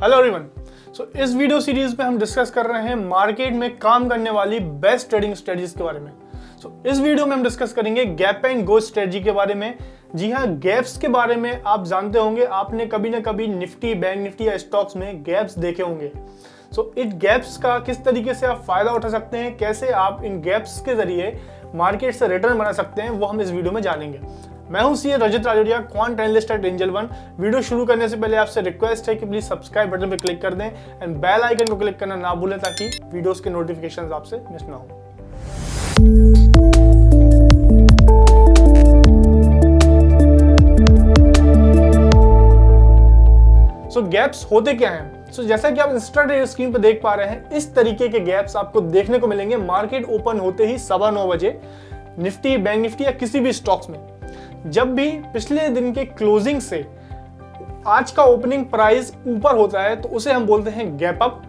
Hello everyone. इस video series में हम डिस्कस कर रहे हैं मार्केट में काम करने वाली बेस्ट ट्रेडिंग स्ट्रेटजीज के बारे में। इस वीडियो में हम डिस्कस करेंगे गैप एंड गो स्ट्रेटजी के बारे में। जी हाँ, गैप्स के बारे में आप जानते होंगे, आपने कभी ना कभी निफ्टी, बैंक निफ्टी या स्टॉक्स में गैप्स देखे होंगे। इन गैप्स का किस तरीके से आप फायदा उठा सकते हैं, कैसे आप इन गैप्स के जरिए मार्केट से रिटर्न बना सकते हैं, वो हम इस वीडियो में जानेंगे। मैं हूं CA Rajat Rajauria, quant analyst at Angel One. Video शुरू करने से पहले आपसे रिक्वेस्ट है कि प्लीज सब्सक्राइब बटन पर क्लिक कर दें एंड बेल आइकन को क्लिक करना ना भूलें ताकि वीडियोस के नोटिफिकेशंस आपसे मिस ना हो। गैप्स होते क्या हैं? जैसा कि आप इंस्टाडे स्क्रीन पर देख पा रहे हैं, इस तरीके के गैप्स आपको देखने को मिलेंगे मार्केट ओपन होते ही 9:15 बजे निफ्टी, बैंक निफ्टी या किसी भी स्टॉक्स में। जब भी पिछले दिन के क्लोजिंग से आज का ओपनिंग प्राइस ऊपर होता है तो उसे हम बोलते हैं गैप अप,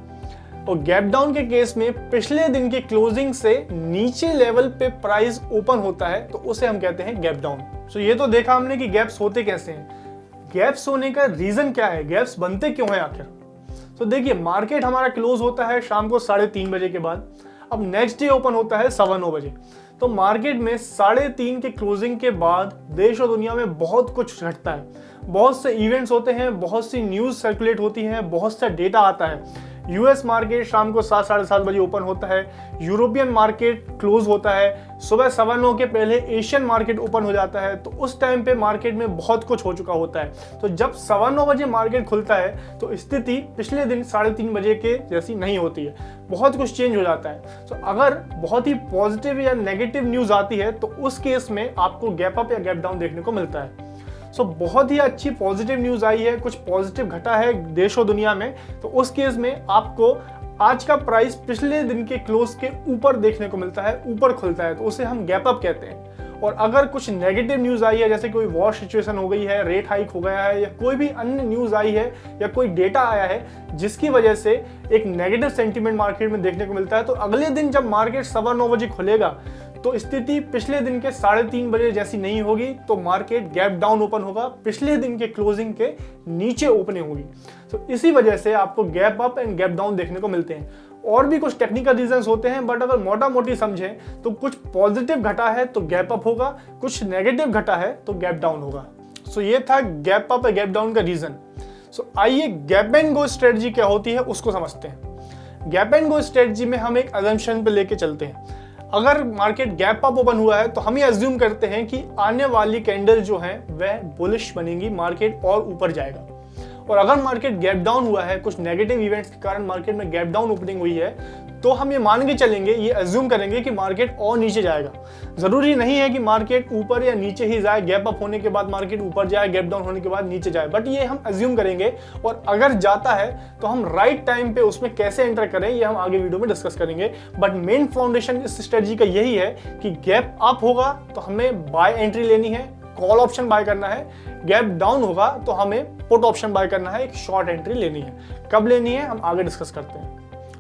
और गैप डाउन के केस में पिछले दिन के क्लोजिंग से नीचे लेवल पे प्राइस ओपन होता है तो उसे हम कहते हैं गैप डाउन। ये तो देखा हमने कि गैप्स होते कैसे हैं। गैप्स होने का रीजन क्या है, गैप्स बनते क्यों हैं आखिर? देखिए, मार्केट हमारा क्लोज होता है शाम को 3:30 बजे के बाद। अब नेक्स्ट डे ओपन होता है 9:15 बजे। तो मार्केट में 3:30 के क्लोजिंग के बाद देश और दुनिया में बहुत कुछ घटता है, बहुत से इवेंट्स होते हैं, बहुत सी न्यूज़ सर्कुलेट होती हैं, बहुत सा डेटा आता है। यूएस मार्केट शाम को 7, 7:30 बजे ओपन होता है, यूरोपियन मार्केट क्लोज होता है, सुबह 9:15 के पहले एशियन मार्केट ओपन हो जाता है। तो उस टाइम पे मार्केट में बहुत कुछ हो चुका होता है। तो जब 9:15 बजे मार्केट खुलता है तो स्थिति पिछले दिन 3:30 बजे के जैसी नहीं होती है, बहुत कुछ चेंज हो जाता है। अगर बहुत ही पॉजिटिव या नेगेटिव न्यूज़ आती है तो उस केस में आपको गैप अप या गैप डाउन देखने को मिलता है। बहुत ही अच्छी पॉजिटिव न्यूज़ आई है, कुछ पॉजिटिव घटा है देश और दुनिया में, तो उस केस में आपको आज का प्राइस पिछले दिन के क्लोज के ऊपर देखने को मिलता है, ऊपर खुलता है, तो उसे हम गैप अप कहते हैं। और अगर कुछ नेगेटिव न्यूज़ आई है, जैसे कोई वॉर सिचुएशन हो गई है, रेट हाइक हो गया है, या कोई भी अन्य न्यूज़ आई है या कोई डेटा आया है जिसकी वजह से एक नेगेटिव सेंटीमेंट मार्केट में देखने को मिलता है, तो अगले दिन जब मार्केट 9:15 बजे खुलेगा तो स्थिति पिछले दिन के 3:30 बजे जैसी नहीं होगी, तो मार्केट गैप डाउन ओपन होगा, पिछले दिन के क्लोजिंग के नीचे ओपनिंग होगी। इसी वजह से आपको gap up and gap down देखने को मिलते हैं। और भी कुछ टेक्निकल रीजंस होते हैं, बट अगर मोटा मोटी समझें तो कुछ पॉजिटिव घटा है तो गैप अप होगा, कुछ नेगेटिव घटा है तो गैप डाउन होगा। ये था गैप अप या गैप डाउन का रीजन। आइए गैप एंड गो स्ट्रेटजी क्या होती है उसको समझते हैं। गैप एंड गो स्ट्रेटजी में हम एक अजम्पशन पे लेके चलते हैं। अगर मार्केट गैप अप ओपन हुआ है तो हम ये अज्यूम करते हैं कि आने वाली कैंडल जो है वह बुलिश बनेगी, मार्केट और ऊपर जाएगा। और अगर मार्केट गैप डाउन हुआ है, कुछ नेगेटिव इवेंट्स के कारण मार्केट में गैप डाउन ओपनिंग हुई है, तो हम ये मान के चलेंगे, ये अज्यूम करेंगे कि मार्केट और नीचे जाएगा। जरूरी नहीं है कि मार्केट ऊपर या नीचे ही जाए, गैप अप होने के बाद मार्केट ऊपर जाए, गैप डाउन होने के बाद नीचे जाए, बट ये हम अज्यूम करेंगे। और अगर जाता है तो हम राइट टाइम पे उसमें कैसे एंटर करें ये हम आगे वीडियो में डिस्कस करेंगे। बट मेन फाउंडेशन इस स्ट्रेटजी का यही है कि गैप अप होगा तो हमें बाय एंट्री लेनी है, कॉल ऑप्शन बाय करना है। गैप डाउन होगा तो हमें पुट ऑप्शन बाय करना है, एक शॉर्ट एंट्री लेनी है। कब लेनी है हम आगे डिस्कस करते हैं।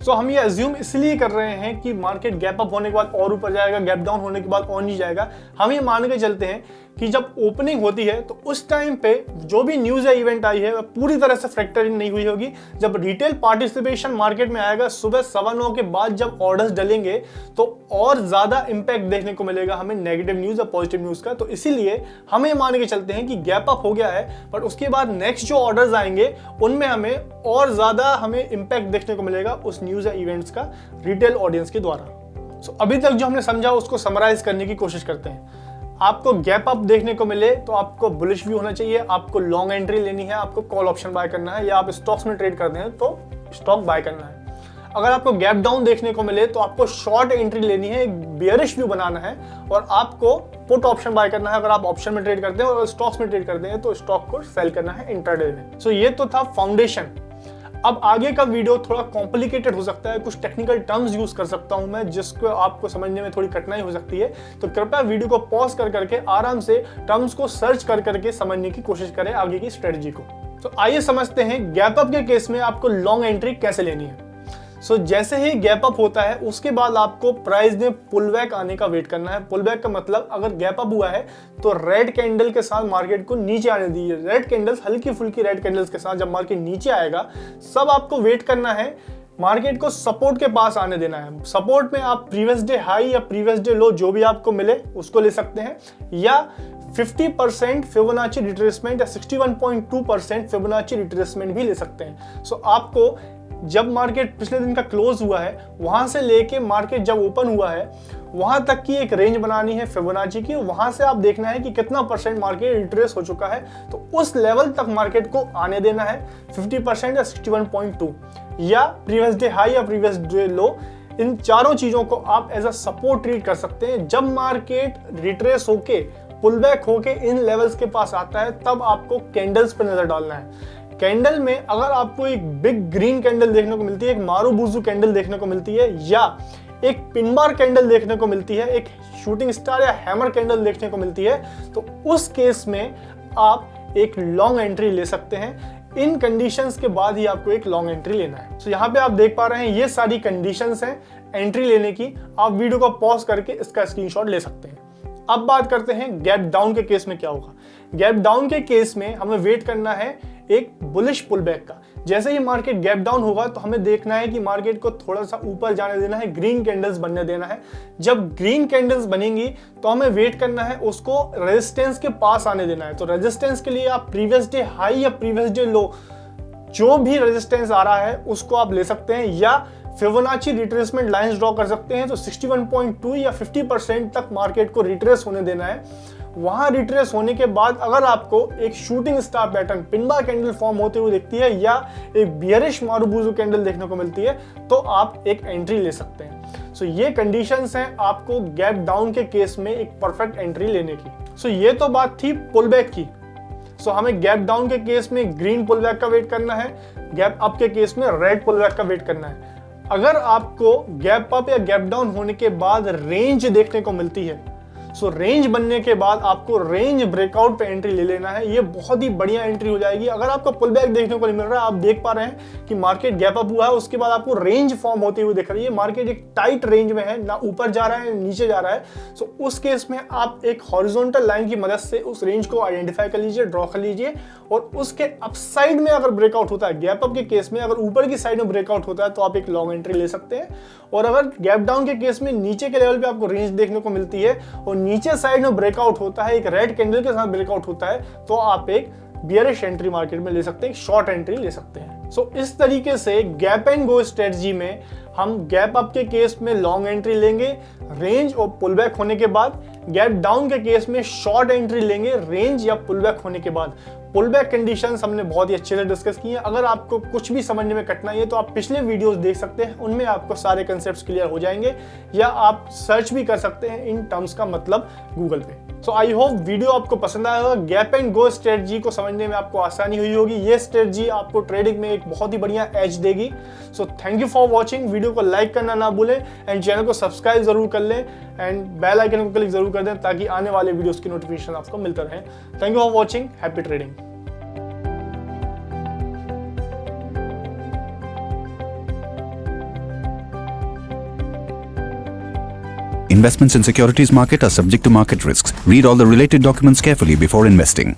हम ये अज्यूम इसलिए कर रहे हैं कि मार्केट गैप अप होने के बाद और ऊपर जाएगा, गैप डाउन होने के बाद और नीचे जाएगा। हम ये मान के चलते हैं कि जब ओपनिंग होती है तो उस टाइम पे जो भी न्यूज़ या इवेंट आई है वह पूरी तरह से फैक्टर इन नहीं हुई होगी। जब रिटेल पार्टिसिपेशन मार्केट में आएगा, सुबह 9:15 के बाद जब ऑर्डर्स डलेंगे तो और ज़्यादा इम्पैक्ट देखने को मिलेगा हमें नेगेटिव न्यूज़ या पॉजिटिव न्यूज़ का। तो इसीलिए हम ये मान के चलते हैं कि गैप अप हो गया है, बट उसके बाद नेक्स्ट जो ऑर्डर्स आएंगे उनमें हमें और ज़्यादा इम्पैक्ट देखने को मिलेगा उस न्यूज़ या इवेंट्स का रिटेल ऑडियंस के द्वारा। अभी तक जो हमने समझा उसको समराइज करने की कोशिश करते हैं। आपको गैप अप देखने को मिले तो आपको बुलिश व्यू होना चाहिए, आपको लॉन्ग एंट्री लेनी है, आपको कॉल ऑप्शन बाय करना है, या आप स्टॉक्स में ट्रेड करते हैं तो स्टॉक बाय करना है। अगर आपको गैप डाउन देखने को मिले तो आपको शॉर्ट एंट्री लेनी है, एक बियरिश व्यू बनाना है, और आपको पुट ऑप्शन बाय करना है। अगर आप ऑप्शन में ट्रेड करते हैं और स्टॉक्स में ट्रेड करते हैं तो स्टॉक को सेल करना है इंट्राडे में। ये तो था फाउंडेशन। अब आगे का वीडियो थोड़ा कॉम्प्लिकेटेड हो सकता है, कुछ टेक्निकल टर्म्स यूज कर सकता हूं मैं जिसको आपको समझने में थोड़ी कठिनाई हो सकती है, तो कृपया वीडियो को पॉज कर करके आराम से टर्म्स को सर्च कर करके समझने की कोशिश करें आगे की स्ट्रेटजी को। आइए समझते हैं गैप अप के केस में आपको लॉन्ग एंट्री कैसे लेनी है। सो जैसे ही गैप अप होता है उसके बाद आपको प्राइस में पुल बैक आने का वेट करना है। पुल बैक का मतलब अगर गैप अप हुआ है तो रेड कैंडल के साथ मार्केट को नीचे आने दीजिए। रेड कैंडल्स, हल्की फुल्की रेड कैंडल्स के साथ जब मार्केट नीचे आएगा, सब आपको वेट करना है, मार्केट को सपोर्ट के पास आने देना है। सपोर्ट में आप प्रीवियस डे हाई या प्रीवियस डे लो जो भी आपको मिले उसको ले सकते हैं, या 50% फिबोनाची रिट्रेसमेंट या 61.2% फिबोनाची रिट्रेसमेंट भी ले सकते हैं। सो आपको जब मार्केट पिछले दिन का क्लोज हुआ है वहां से लेके मार्केट जब ओपन हुआ है वहां तक की एक रेंज बनानी है फिबोनाची की। वहां से आप देखना है कि कितना परसेंट मार्केट रिट्रेस हो चुका है, तो उस लेवल तक मार्केट को आने देना है, 50% या 61.2 या प्रीवियस डे हाई या प्रीवियस डे लो। इन चारों चीजों को आप एज अ सपोर्ट ट्रीट कर सकते हैं। जब मार्केट रिट्रेस होके पुल बैक होके इन लेवल्स के पास आता है तब आपको कैंडल्स पर नजर डालना है। कैंडल में अगर आपको एक बिग ग्रीन कैंडल देखने को मिलती है, एक मारूबुजू कैंडल देखने को मिलती है, या एक पिन बार कैंडल देखने को मिलती है, एक शूटिंग स्टार या हैमर कैंडल देखने को मिलती है, तो उस केस में आप एक लॉन्ग एंट्री ले सकते हैं। इन कंडीशंस के बाद ही आपको एक लॉन्ग एंट्री लेना है। तो यहाँ पे आप देख पा रहे हैं ये सारी कंडीशंस हैं एंट्री लेने की। आप वीडियो को पॉज करके इसका स्क्रीनशॉट ले सकते हैं। अब बात करते हैं गैप डाउन के केस में क्या होगा। गैप डाउन के केस में हमें वेट करना है एक बुलिश पुल बैक का। जैसे ही मार्केट गैप डाउन होगा तो हमें देखना है कि मार्केट को थोड़ा सा ऊपर जाने देना है, ग्रीन कैंडल्स बनने देना है। जब ग्रीन कैंडल्स बनेंगी तो हमें वेट करना है उसको रेजिस्टेंस के पास आने देना है। तो रेजिस्टेंस के लिए आप प्रीवियस डे हाई या प्रीवियस डे लो जो भी रेजिस्टेंस आ रहा है उसको आप ले सकते हैं, या फिबोनाची रिट्रेसमेंट लाइंस ड्रॉ कर सकते हैं। तो 61.2 या 50% तक मार्केट को रिट्रेस होने देना है। वहां रिट्रेस होने के बाद अगर आपको एक shooting star pattern pin bar candle form होते हुए दिखती है या एक बियरिश मारूबुजू कैंडल देखने को मिलती है तो आप एक एंट्री ले सकते हैं। सो ये कंडीशंस हैं आपको गैप डाउन के केस में एक परफेक्ट एंट्री लेने की। सो ये तो बात थी पुल बैक की। सो हमें गैप डाउन के केस में ग्रीन पुल बैक का वेट करना है, गैप अप के केस में रेड पुल बैक का वेट करना है। अगर आपको गैप अप या गैप डाउन होने के बाद रेंज देखने को मिलती है, सो रेंज बनने के बाद आपको रेंज ब्रेकआउट पे एंट्री ले लेना है। ये बहुत ही बढ़िया एंट्री हो जाएगी। अगर आपको पुल बैक देखने को नहीं मिल रहा है, आप देख पा रहे हैं कि मार्केट गैप अप हुआ है, उसके बाद आपको रेंज फॉर्म होती हुई दिख रही है, मार्केट एक टाइट रेंज में है, ना ऊपर जा रहा है नीचे जा रहा है। सो उस केस में आप एक हॉरिजॉन्टल लाइन की मदद से उस रेंज को आइडेंटिफाई कर लीजिए, ड्रॉ कर लीजिए, और उसके अपसाइड में अगर ब्रेकआउट होता है, गैप अप के केस में अगर ऊपर की साइड में ब्रेकआउट होता है तो आप एक लॉन्ग एंट्री ले सकते हैं। और अगर गैप डाउन के केस में नीचे के लेवल पे आपको रेंज देखने को मिलती है और नीचे साइड में ब्रेकआउट होता है, एक रेड कैंडल के साथ ब्रेकआउट होता है, तो आप एक बियरिश एंट्री मार्केट में ले सकते हैं, शॉर्ट एंट्री ले सकते हैं। सो इस तरीके से गैप एंड गो स्ट्रेटजी में हम गैप अप के केस में लॉन्ग एंट्री लेंगे रेंज और पुल बैक होने के बाद, गैप डाउन के केस में शॉर्ट एंट्री लेंगे रेंज या पुल बैक होने के बाद। पुल बैक कंडीशंस हमने बहुत ही अच्छे से डिस्कस किए हैं। अगर आपको कुछ भी समझने में कठिनाई है तो आप पिछले वीडियोस देख सकते हैं, उनमें आपको सारे कंसेप्ट्स क्लियर हो जाएंगे, या आप सर्च भी कर सकते हैं इन टर्म्स का मतलब गूगल पे। सो आई होप वीडियो आपको पसंद आया होगा। गैप एंड गो स्ट्रेटजी को समझने में आपको आसानी हुई होगी। ये स्ट्रेटजी आपको ट्रेडिंग में एक बहुत ही बढ़िया एज देगी। So thank you for watching. Video को लाइक करना ना भूलें एंड चैनल को सब्सक्राइब जरूर कर लें एंड बेल आइकन को क्लिक जरूर कर दें ताकि आने वाले वीडियोस की नोटिफिकेशन आपको मिलता रहे। Thank you for watching. Happy trading. Investments in securities market are subject to market risks. Read all the related documents carefully before investing.